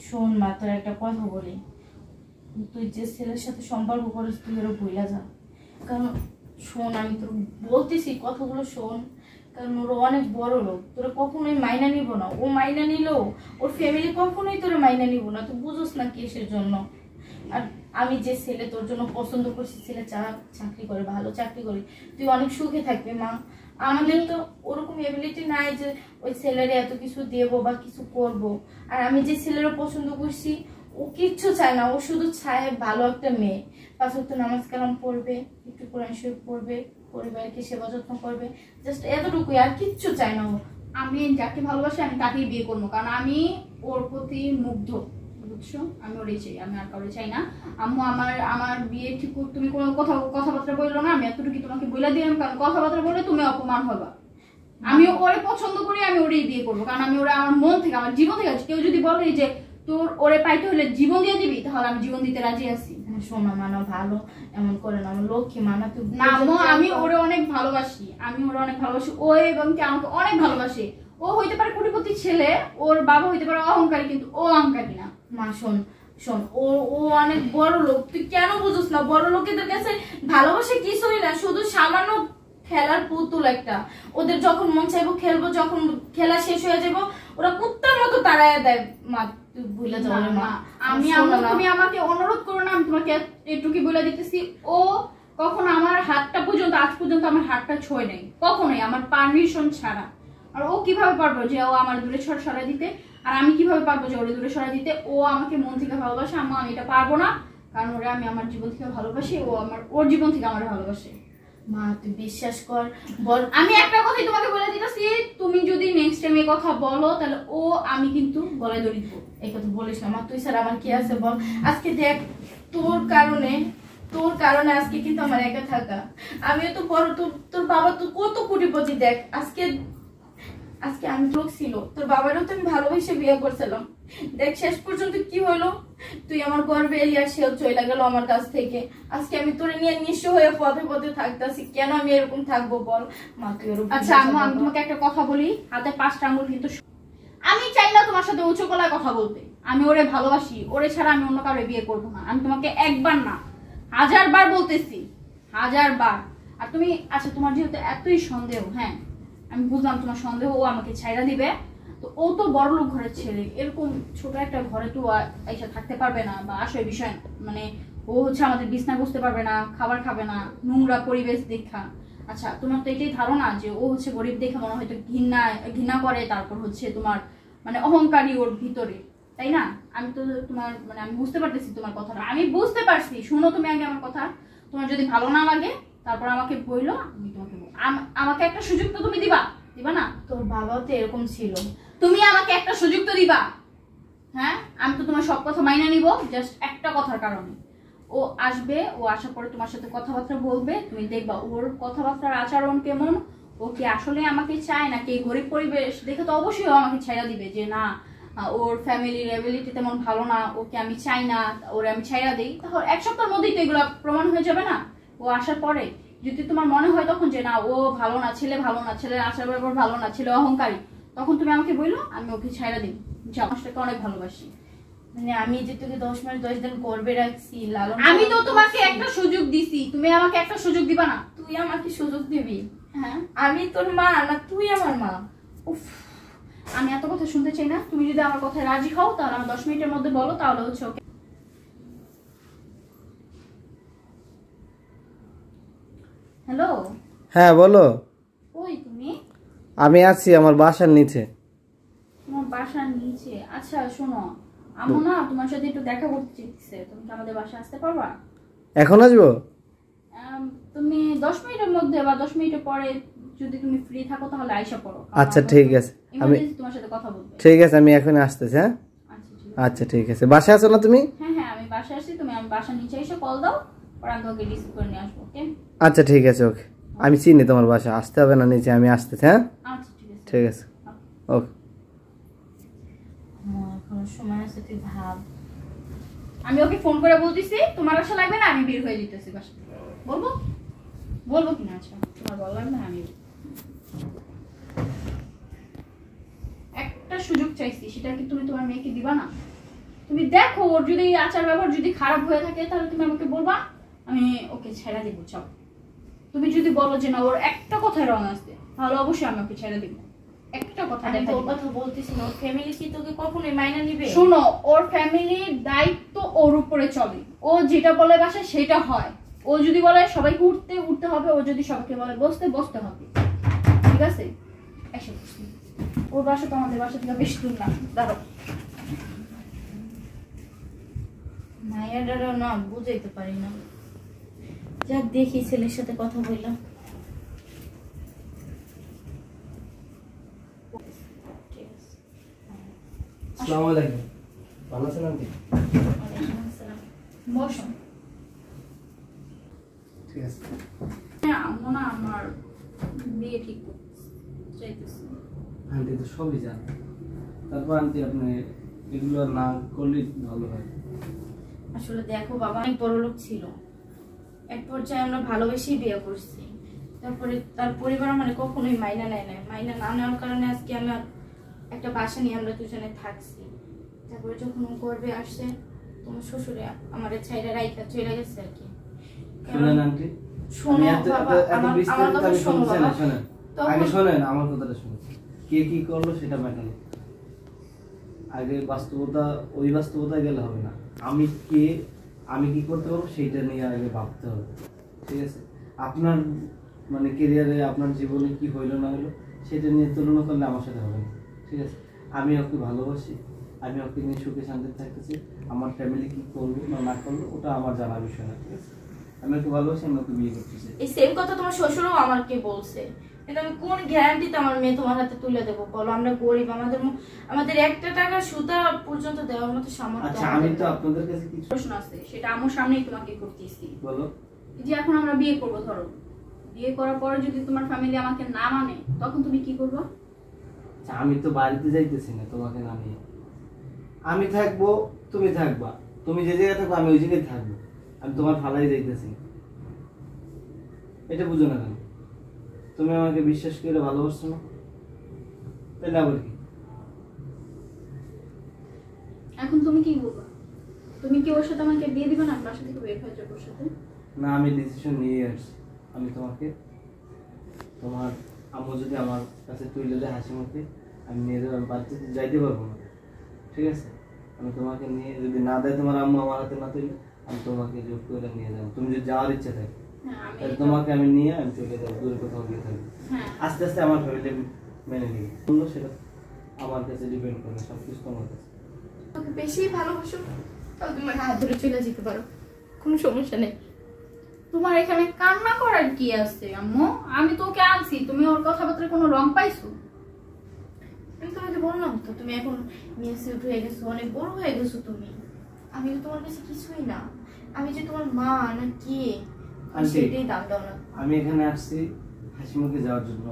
শোন মা, তোর একটা কথা বলি, তুই যে ছেলের সাথে সম্পর্ক করিস তুই ওরা ভুলা যা। কারণ শোন, আমি তোর বলতেছি কথাগুলো শোন, কারণ ওরা অনেক বড় লোক, তোরা কখনোই মাইনা নিব না। ও মাইনা নিলেও ওর ফ্যামিলি কখনোই তোরা মাইনা নিব না, তুই বুঝোস না কিসের জন্য। আর আমি যে ছেলে তোর জন্য পছন্দ করছি, ছেলে চাকরি করে, ভালো চাকরি করে, তুই অনেক সুখে থাকবি মা। আমাদের তো ওরকম এবিলিটি নাই যে ওই ছেলেরে এত কিছু দেবো বা কিছু করব। আর আমি যে ছেলেরও পছন্দ করছি ও কিচ্ছু চায় না, ও শুধু চায় ভালো একটা মেয়ে, 5 ওয়াক্ত নামাজ কালাম পড়বে, একটু কোরআন শরীফ পড়বে, পরিবারকে সেবা যত্ন করবে, জাস্ট এতটুকুই, আর কিচ্ছু চায় না ও। আমি যাকে ভালোবাসি আমি তাকেই বিয়ে করবো, কারণ আমি ওর প্রতি মুগ্ধ, বুঝছো? আমি ওরই চাই, আমি আর কাউরে চাই না। আম্মু আমার বিয়ে ঠিক, তুমি কোনো কথাবার্তা বললো না, আমি এতটুকু তোমাকে বলে দিলাম, কারণ কথাবার্তা বললে তুমি অপমান হবা। আমি ওরে পছন্দ করি, আমি ওরেই বিয়ে করবো, কারণ আমি ওরে আমার মন থেকে, আমার জীবন থেকে, কেউ যদি বলে যে তোর ওরে পাইতে হলে জীবন দিয়ে দিবি, তাহলে আমি জীবন দিতে রাজি আছি। সোনা মানা ভালো, এমন করে না, লক্ষ্মী মানা। তুই না আমি ওরে অনেক ভালোবাসি, ও এবং কি আমাকে অনেক ভালোবাসে। ও হইতে পারে কোটিপতি ছেলে, ওর বাবা হইতে পারে অহংকারী, কিন্তু ও অহংকারী না মা। শোন শোন, ও অনেক বড় লোক, তুই কেন বুঝোস না? বড় লোকেদের কাছে ভালোবাসা কিছুই না, শুধু সামান্য খেলার পুতুল একটা। ওদের যখন মন চাইবো খেলবো, যখন খেলা শেষ হয়ে যাবো ওরা কুত্তার মতো তাড়াইয়া দেয়। মা তুই ভুলে যাও মা। তুমি আমাকে অনুরোধ করো না, আমি তোমাকে এটুকুই বলে দিতেছি, ও কখনো আমার হাতটা পর্যন্ত, আজ পর্যন্ত আমার হাতটা ছোঁয় নাই কখনোই, আমার পারমিশন ছাড়া। আর ও কিভাবে পারবো যে ও আমার দূরে সরাই দিতে, আর আমি কিভাবে পারবো যে ওরে দূরে সরাই দিতে? ও আমাকে মন থেকে ভালোবাসে আম্মা, আমি এটা পারবো না, কারণ ওরে আমি আমার জীবন থেকে ভালোবাসি, ও ওর জীবন থেকে আমার ভালোবাসে। মা তুই বিশ্বাস কর, বল। আমি একটা কথাই তোমাকে বলে দিতেছি, তুমি যদি নেক্সট টাইম এই কথা বলো তাহলে আমি কিন্তু গলায় দড়ি দিব। এই কথা বলিস না মা, তুই স্যার আমার কি আছে বল? আজকে দেখ তোর কারণে আজকে কিন্তু আমার একা থাকা। আমিও তো বড়, তোর বাবা তো কত কোটিপতি, দেখ আজকে আমি লোক ছিল, তোর বাবারও তো আমি ভালোবেসে বিয়ে করছিলাম, দেখ শেষ পর্যন্ত কি হলো, তুই আমার গর্বে এলি আর সেও চলে গেল আমার কাছ থেকে। আজকে আমি তোরে নিয়ে নিঃস্ব হয়ে পথে পথে থাকতেছি, কেন আমি এরকম থাকবো বল? মা তুই এরকম। আচ্ছা আম্মু, আমি তোমাকে একটা কথা বলি, হাতে 5টা আঙ্গুল কিন্তু। আমি চাই না তোমার সাথে উঁচু গলায় কথা বলতে, আমি ওরে ভালোবাসি, ওরে ছাড়া আমি অন্য কারো বিয়ে করবো না। আমি তোমাকে একবার না 1000 বার বলতেছি, 1000 বার। আর তুমি, আচ্ছা তোমার যেহেতু এতই সন্দেহ, হ্যাঁ আমি বুঝলাম তোমার সন্দেহ, ও আমাকে ছাইড়া দিবে, তো ও তো বড়লোক ঘরের ছেলে, এরকম ছোট একটা ঘরে তো এসে থাকতে পারবে না, বা আসলে বিষয় মানে ও হচ্ছে আমাদের বিছনা বসতে পারবে না, খাবার খাবে না, নোংরা পরিবেশ দেখা। আচ্ছা তোমার তো এটাই ধারণা যে ও হচ্ছে গরিব দেখে মনে হয়তো ঘৃণা করে, তারপর হচ্ছে তোমার মানে অহংকারী ওর ভিতরে, তাই না? আমি তো তোমার মানে আমি বুঝতে পারতেছি তোমার কথাটা, আমি বুঝতে পারছি। শুনো তুমি আগে আমার কথা, তোমার যদি ভালো না লাগে তারপর আমাকে বইলো, আমি তোমাকে আমাকে একটা সুযোগ তো তুমি দিবা না? তোর বাবাও তো এরকম ছিল, তুমি আমাকে একটা সুযোগ তো দিবা। হ্যাঁ আমি তো তোমার সব কথা মাইনা নিব, জাস্ট একটা কথার কারণে। ও আসবে, ও আসার পরে তোমার সাথে কথাবার্তা বলবে, তুমি দেখবা ওর কথাবার্তার আচরণ কেমন, ও কি আসলে আমাকে চায় নাকি গরিব পরিবেশ দেখে তো অবশ্যই ও আমাকে ছাইড়া দিবে যে না ওর ফ্যামিলির এবিলিটি তেমন ভালো না, ওকে আমি চাই না, ওরে আমি ছাইড়া দিই। তাহলে 1 সপ্তাহের মধ্যেই তো এগুলো প্রমাণ হয়ে যাবে না? ও আসার পরে যদি তোমার মনে হয় তখন যে না ও ভালো না, ছেলে ভালো না, ছেলের আচার ব্যবহার ভালো না, ছেলে অহংকারী, তখন তুমি আমাকে বললো, আমি ওকে ছাইড়া দিই, যে আমাকে অনেক ভালোবাসি। মানে আমি যে তোকে 10 মাস 10 দিন করবে রাখছি, লালন, আমি তো তোমাকে একটা সুযোগ দিছি, তুমি আমাকে একটা সুযোগ দিবা না? তুই আমাকে সুযোগ দিবি? হ্যাঁ আমি তোর মা না তুই আমার মা। উফ, আমি এত কথা শুনতে চাই না। তুমি যদি আমার কথায় রাজি হও তাহলে আমার 10 মিনিটের মধ্যে বলো, তাহলে হচ্ছে ওকে। হ্যালো। হ্যাঁ বলো। ওই তুমি? আমি আছি আমার বাসার নিচে। তোমার বাসার নিচে? আচ্ছা শোনো, আম্মু না তোমার সাথে একটু দেখা করতে চাইছে, তুমি কি আমাদের বাসায় আসতে পারবা? এখন আসবো? তুমি 10 মিনিটের মধ্যে বা 10 মিনিটের পরে যদি তুমি ফ্রি থাকো তাহলে আইসা পড়ো। আচ্ছা ঠিক আছে, আমি তোমার সাথে কথা বলবো। ঠিক আছে, আমি এখন আসতেছি। হ্যাঁ আচ্ছা ঠিক আছে। বাসায় আছো না তুমি? হ্যাঁ হ্যাঁ আমি বাসায় আসছি, তুমি আমি বাসার নিচে এসে কল দাও, পরে আমি ওকে রিসিভ করে নিয়ে আসবো। ওকে আচ্ছা ঠিক আছে, ওকে। আমি চিনি তোমার বাসা, আসতে হবে না নিচে, আমি আসতেছি। হ্যাঁ আচ্ছা ঠিক আছে ঠিক আছে, ওকে। এখনো সময় আছে, তুই ভাব। আমি ওকে ফোন করে বলতেছি তোমার আশা লাগবে না, আমি বের হয়ে যেতেছি বাসা থেকে। বলবো কিনা? আচ্ছা তোমার বল লাগবে না, আমি একটা সুযোগ চাইছি, সেটা কি তুমি তোমার মেয়েকে দিবা না? তুমি দেখো ওর যদি আচার ব্যবহার যদি খারাপ হয়ে থাকে তাহলে তুমি আমাকে বলবা, আমি ওকে ছেড়ে দিব। চাও তুমি যদি বলো যে না ওর একটা কথায় রং আছে তাহলে অবশ্যই আমি ওকে ছেড়ে দিব। একটা কথা আমি দেখা তোর দিবো। কথা বলতেছি না, ওর ফ্যামিলি কি তোকে কখনোই মাইনা নিবে? শোনো, ওর ফ্যামিলির দায়িত্ব ওর উপরে চলে। ও যেটা বলে বাসায় সেটা হয়। ও যদি বলে সবাইকে উঠতে উঠতে হবে, ও যদি সবাইকে বলে বসতে বসতে হবে, ঠিক আছে? এসে বসি। ওর বাসা তো আমাদের বাসা থেকে বেশি দূর না। দাঁড়াও, মায়াডারা না বুঝাইতে পারি না। যাক দেখি ছেলের সাথে কথা বললাম। ঠিক আছে। আসসালামু আলাইকুম। ভালো আছেন আন্টি? ওয়ালাইকুম আসসালাম। বসো। ঠিক আছে। হ্যাঁ, আম্মু না আমার বিয়ে ঠিক করতে চাইতেছে। আন্টি তো সবই জানে, তারপর আন্টি আপনি এগুলো না করলেই ভালো হয়। আসলে দেখো বাবা অনেক বড় লোক ছিল, এক পর্যায়ে আমরা ভালোবেসেই বিয়ে করছি। তারপরে তার পরিবার মানে কখনোই মাইনা নেয় না। মাইনা না নেওয়ার কারণে আজকে আমার একটা বাসা নিয়ে আমরা দুজনে থাকছি। তারপরে যখন ও গর্বে আসছে তোমার শ্বশুরে আমার ছাইরা রাইখা চলে গেছে আর কি। শুনেন আন্টি, শোনো বাবা, আমার কথা শোনো বাবা। শোনেন আগে, শোনেন আমার কথাটা শুনুন। কে কি করলো সেটা ম্যাটার না, আগে বাস্তবতা, ওই বাস্তবতায় গেলে হবে না। আমি কে, আমি কি করতে পারবো সেইটা নিয়ে আগে ভাবতে হবে, ঠিক আছে? আপনার মানে কেরিয়ারে, আপনার জীবনে কি হইলো না হলো সেটা নিয়ে তুলনা করলে আমার সাথে হবে না, ঠিক আছে? আমি ওকে ভালোবাসি, আমি ওকে নিয়ে সুখে শান্তিতে থাকতেছি। আমার ফ্যামিলি কি করলো না না করলো ওটা আমার জানার বিষয় না, ঠিক আছে? আমি ওকে ভালোবাসি, আমি ওকে বিয়ে করতেছি। এই সেম কথা তোমার শ্বশুরও আমাকে বলছে, কিন্তু আমি কোন গ্যারান্টিতে আমার মেয়ে তোমার হাতে তুলে দেবো বলো? আমরা গরিব, আমাদের একটা টাকা সুতা পর্যন্ত দেওয়ার মতো সামর্থ্য আচ্ছা, আমি তো আপনাদের কাছে কিছু প্রশ্ন আছে, সেটা আমার সামনেই তোমাকে করতেছি। বলো। এই যে এখন আমরা বিয়ে করবো, ধরো বিয়ে করার পরে যদি তোমার ফ্যামিলি আমাকে না মানে তখন তুমি কি করবে? আচ্ছা, আমি তো বাড়িতে যাইতেছি না তোমাকে না নিয়ে। আমি থাকবো, তুমি থাকবা, তুমি যে জায়গায় থাকবো আমি ওই জায়গায় থাকবো। আমি তোমার ফালাই যাইতেছি না, এটা বুঝো না কেন? তুমি আমাকে বিশ্বাস করে ভালোবাসছো না, তাই না? বলি এখন তুমি কি বলবা? তুমি কি ওর সাথে আমাকে বিয়ে দিবে না? বাসা থেকে বের হয়ে যাবো ওর সাথে? না, আমি ডিসিশন নিয়ে আসছি। আমি তোমাকে, তোমার আম্মু যদি আমার কাছে তুলে দেয় হাসি মুখে, আমি নিয়ে যাবো। আমি বাড়িতে যাইতে পারবো না, ঠিক আছে? আমি তোমাকে নিয়ে, যদি না দেয় তোমার আম্মু আমার হাতে না তুলে, আমি তোমাকে জোর করে নিয়ে যাবো। তুমি যদি যাওয়ার ইচ্ছা থাকে হ্যাঁ, তাহলে তোমাকে আমি নিয়ে আমি চলে যাবো, দূরে কোথাও গিয়ে থাকবো। হ্যাঁ, আস্তে আস্তে আমার ফ্যামিলি মেনে নিবে, বললো সেটা আমার কাছে ডিপেন্ড করবে, সব কিছু তোমার কাছে। তোকে বেশি ভালোবাসো তাহলে তুমি হাত ধরে চলে যেতে পারো, কোনো সমস্যা নেই। তোমার এখানে কান্না করার কি আছে আম্মু? আমি তোকে আনছি, তুমি ওর কথাবার্তায় কোনো রং পাইছো? আমি তোমাকে বললাম তো, তুমি এখন মেসিউট হয়ে গেছো, অনেক বড় হয়ে গেছো তুমি। আমি তো তোমার কাছে কিছুই না, আমি যে তোমার মা না কে আন্টি, সেটাই দাম দাও না। আমি এখানে আসছি হাসি মুখে যাওয়ার জন্য।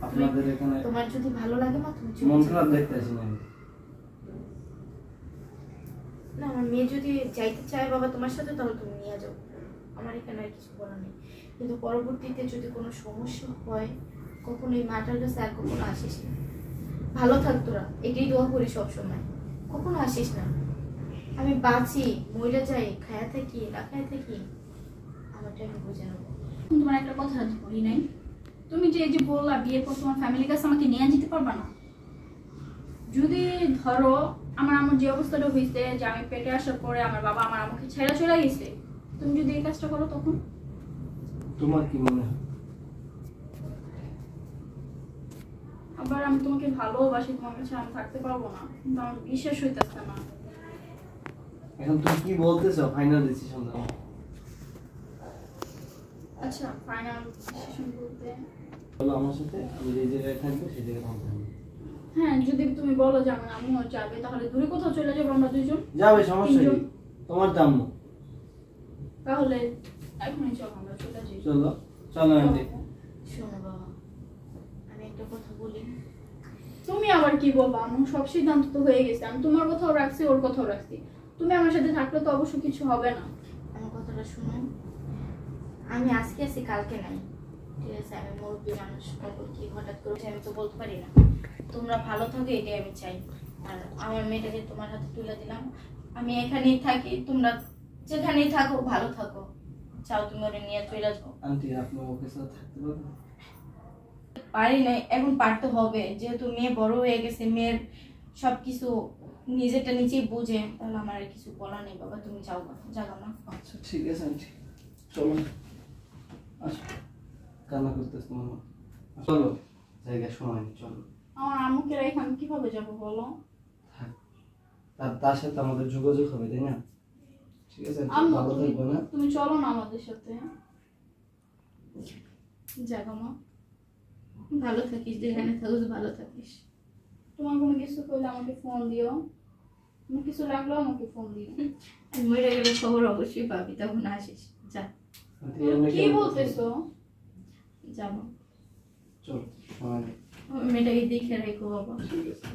আপনাদের এখানে তোমার যদি ভালো লাগে মা তুমি চলে মন যেতে খারাপ পারো। দেখতে আসি না আমি। না, আমার মেয়ে যদি যাইতে চায় বাবা তোমার সাথে তাহলে তুমি নিয়ে যাও, আমার এখানে আর কিছু বলার নেই। কিন্তু পরবর্তীতে যদি কোনো সমস্যা হয় কখনো এই মাটার কাছে আর কখনো আসিস না। ভালো থাক তোরা, এটাই দোয়া করি সবসময়, কখনো আসিস না। আমি বাঁচি, মহিলা যাই, খায়া থাকি না খায়া থাকি, আমারটা আমি বুঝে নেবো। তোমার একটা কথা বলি নাই, তুমি যে এই যে বললা বিয়ের পর তোমার ফ্যামিলির কাছে আমাকে নিয়ে যেতে পারবা না। যদি ধরো আমার আম্মুর যে অবস্থাটা হয়েছে, যে আমি পেটে আসার পরে আমার বাবা আমার আম্মুকে ছেড়ে চলে গেছে, তুমি যদি এই কাজটা করো তখন? তোমার কি মনে হয়? আবার আমি তোমাকে ভালোবাসি, তোমার কাছে আমি থাকতে পারবো না, কিন্তু আমার বিশ্বাস হইতেছে না। এখন তুমি কি বলতেছো? ফাইনাল ডিসিশন দাও। আচ্ছা, ফাইনাল ডিসিশন বলতে বলো আমার সাথে, আমি যে জায়গায় থাকবো সেই জায়গায় থাকবো। হ্যাঁ, যদি তুমি বলো যে আমার আম্মু যাবে তাহলে দূরে কোথাও চলে যাবো আমরা দুইজন। যাবে, সমস্যা তিনজন। নেই, তোমার দাম্য। তাহলে এখনই চলো আমরা চলে যাই। চলো চলো আন্টি। শোনো বাবা, আমি একটা কথা বলি। তুমি আবার কি বলবা? আমার সব সিদ্ধান্ত তো হয়ে গেছে, আমি তোমার কথাও রাখছি, ওর কথাও রাখছি। তুমি আমার সাথে থাকলে তো অবশ্য কিছু হবে না। আমার কথাটা শুনো, আমি আজকে আছি কালকে নাই, ঠিক আছে? আমি মুরব্বী মানুষ, কখন কি হঠাৎ করে আমি তো বলতে পারি না। তোমরা ভালো থাকো এটাই আমি চাই। আর আমার মেয়েটাকে তোমার হাতে তুলে দিলাম। আমি এখানেই থাকি, তোমরা যেখানেই থাকো ভালো থাকো। চাও তুমি ওরে নিয়ে চলে যাও। আন্টি আপনি ওকে সাথে থাকতে পারবেন? পারি নাই, এখন পারতে হবে, যেহেতু মেয়ে বড় হয়ে গেছে, মেয়ের সবকিছু নিজেরটা নিজেই বুঝে, তাহলে আমার আর কিছু বলার নেই। বাবা তুমি যাও, যাও না। আচ্ছা ঠিক আছে আন্টি, চলো আসো, কান্না করতেছ তোমার মা। চলো, জায়গা সময় নেই, চলো। আমার আম্মুকে রেখে আমি কিভাবে যাবো বলো? তার সাথে আমাদের যোগাযোগ হবে, তাই না? ঠিক আছে aunty, আম্মু ভালো থাকবে না? তুমি চলো না আমাদের সাথে। যাগো মা, ভালো থাকিস, যেখানে থাকিস ভালো থাকিস। তোমার কোনো কিছু করলে আমাকে ফোন দিও, তোমার কিছু লাগলেও আমাকে ফোন দিও। আর মরে গেলে খবর অবশ্যই পাবি, তখন আসিস। যা, aunty, এমনি কি কেন বলতেছো? যাবো। চলো সময় নেই। মেয়েটাকে দেখে রেখো বাবা। ঠিক আছে।